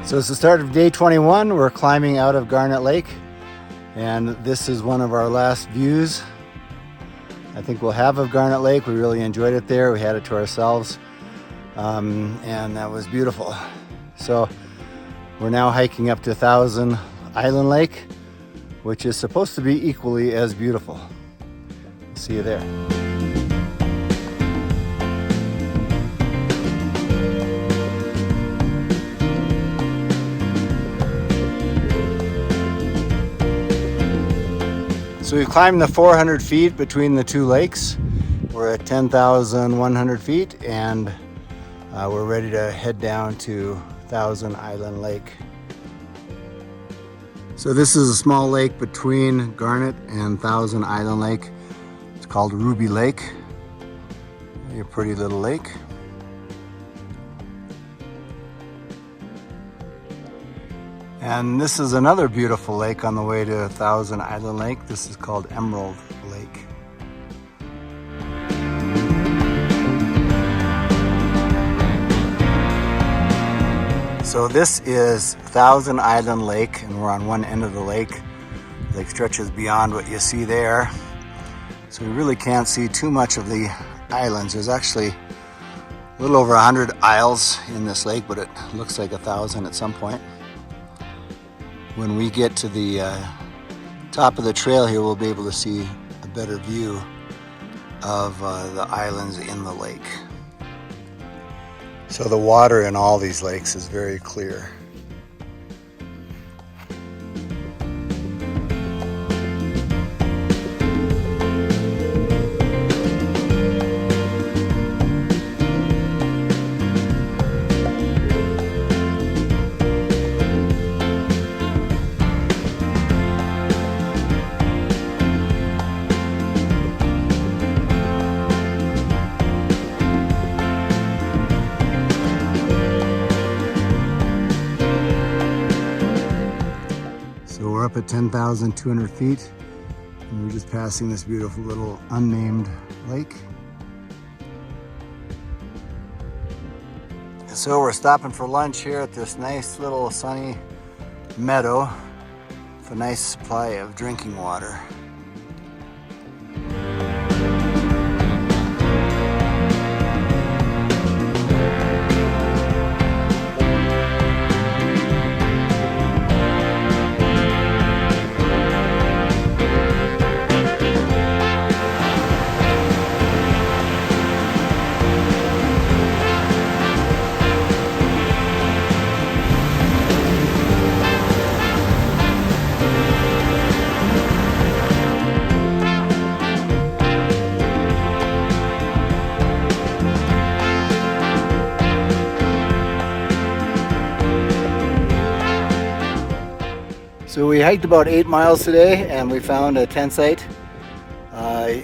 So it's the start of day 21. We're climbing out of Garnet Lake, and this is one of our last views I think we'll have of Garnet Lake. We really enjoyed it there. We had it to ourselves, and that was beautiful. So we're now hiking up to 1,000 Island Lake, which is supposed to be equally as beautiful. See you there. So we've climbed the 400 feet between the two lakes. We're at 10,100 feet, and we're ready to head down to 1,000 Island Lake. So this is a small lake between Garnet and 1,000 Island Lake. It's called Ruby Lake. A pretty little lake. And this is another beautiful lake on the way to 1,000 Island Lake. This is called Emerald Lake. So this is 1,000 Island Lake, and we're on one end of the lake. The lake stretches beyond what you see there. So we really can't see too much of the islands. There's actually a little over 100 isles in this lake, but it looks like 1,000 at some point. When we get to the top of the trail here, we'll be able to see a better view of the islands in the lake. So the water in all these lakes is very clear. So we're up at 10,200 feet, and we're just passing this beautiful little unnamed lake. So we're stopping for lunch here at this nice little sunny meadow with a nice supply of drinking water. So we hiked about 8 miles today, and we found a tent site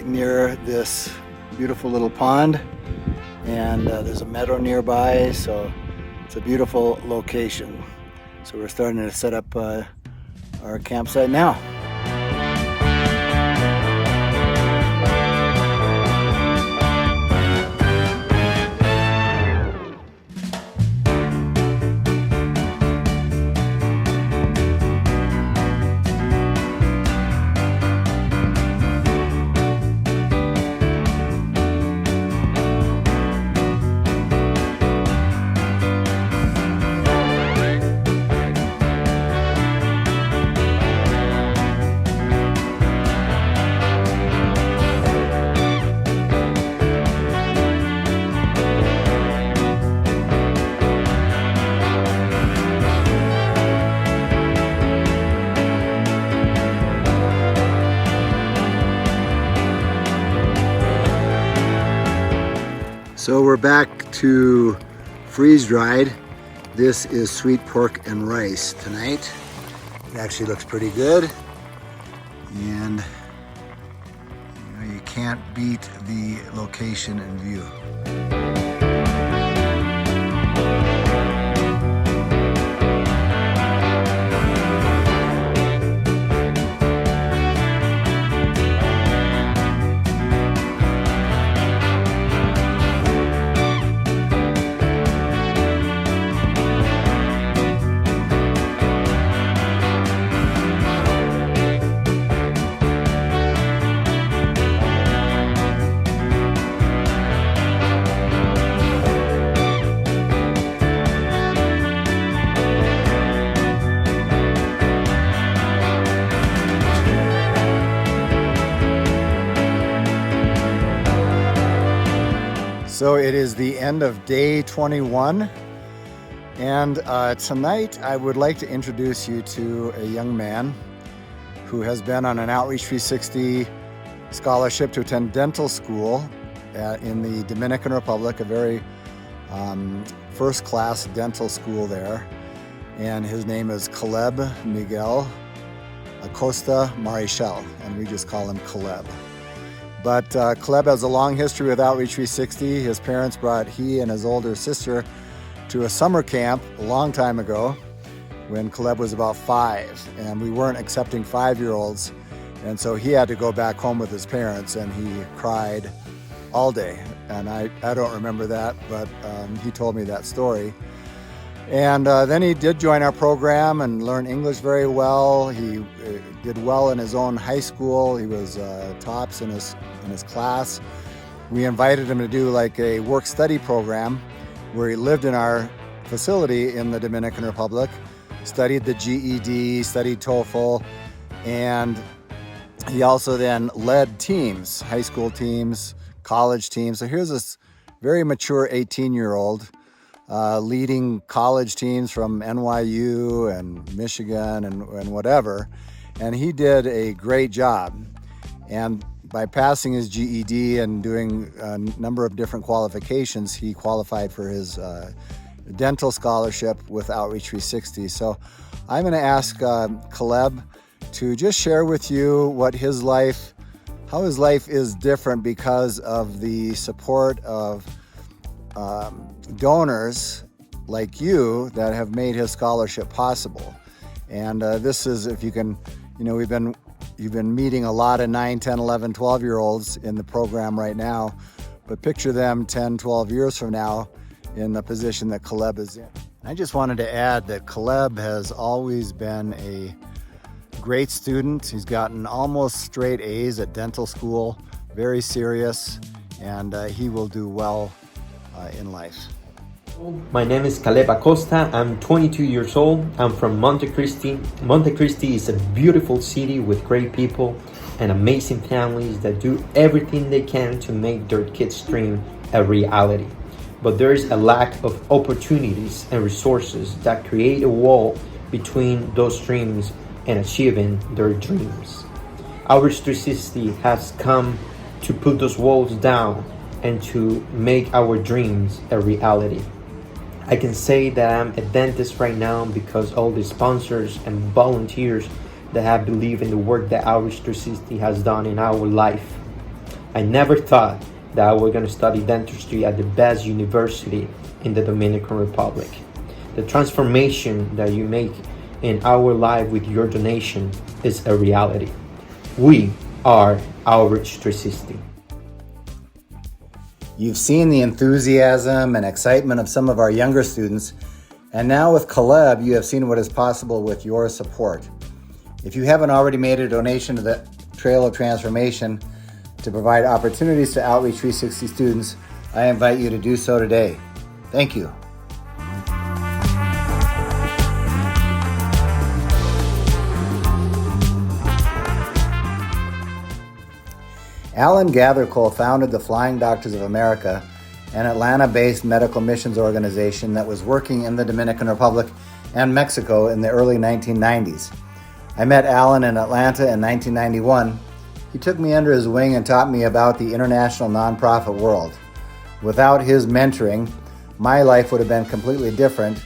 near this beautiful little pond, and there's a meadow nearby, so it's a beautiful location. So we're starting to set up our campsite now. So we're back to freeze-dried. This is sweet pork and rice tonight. It actually looks pretty good. And you can't beat the location and view. So it is the end of day 21, and tonight I would like to introduce you to a young man who has been on an Outreach 360 scholarship to attend dental school in the Dominican Republic, a very first-class dental school there. And his name is Caleb Miguel Acosta Marichal, and we just call him Caleb. But Caleb has a long history with Outreach 360. His parents brought he and his older sister to a summer camp a long time ago when Caleb was about 5, and we weren't accepting 5-year-olds, and so he had to go back home with his parents, and he cried all day. And I don't remember that, but he told me that story. And then he did join our program and learn English very well. He did well in his own high school. He was tops in his class. We invited him to do like a work-study program where he lived in our facility in the Dominican Republic, studied the GED, studied TOEFL, and he also then led teams, high school teams, college teams. So here's this very mature 18-year-old leading college teams from NYU and Michigan and whatever. And he did a great job. And by passing his GED and doing a number of different qualifications, he qualified for his dental scholarship with Outreach 360. So I'm going to ask Caleb to just share with you how his life is different because of the support of donors like you that have made his scholarship possible. And this is, if you can, you've been meeting a lot of 9, 10, 11, 12-year-olds in the program right now, but picture them 10, 12 years from now in the position that Caleb is in. I just wanted to add that Caleb has always been a great student. He's gotten almost straight A's at dental school, very serious, and he will do well in life. My name is Caleb Acosta. I'm 22 years old. I'm from Monte Cristi. Monte Cristi is a beautiful city with great people and amazing families that do everything they can to make their kids' dream a reality. But there is a lack of opportunities and resources that create a wall between those dreams and achieving their dreams. Outreach 360 has come to put those walls down and to make our dreams a reality. I can say that I'm a dentist right now because all the sponsors and volunteers that have believed in the work that Outreach 360 has done in our life. I never thought that I was going to study dentistry at the best university in the Dominican Republic. The transformation that you make in our life with your donation is a reality. We are Outreach 360. You've seen the enthusiasm and excitement of some of our younger students, and now with Caleb, you have seen what is possible with your support. If you haven't already made a donation to the Trail of Transformation to provide opportunities to Outreach 360 students, I invite you to do so today. Thank you. Alan Gathercole founded the Flying Doctors of America, an Atlanta-based medical missions organization that was working in the Dominican Republic and Mexico in the early 1990s. I met Alan in Atlanta in 1991. He took me under his wing and taught me about the international nonprofit world. Without his mentoring, my life would have been completely different,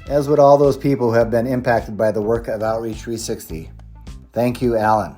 as would all those people who have been impacted by the work of Outreach 360. Thank you, Alan.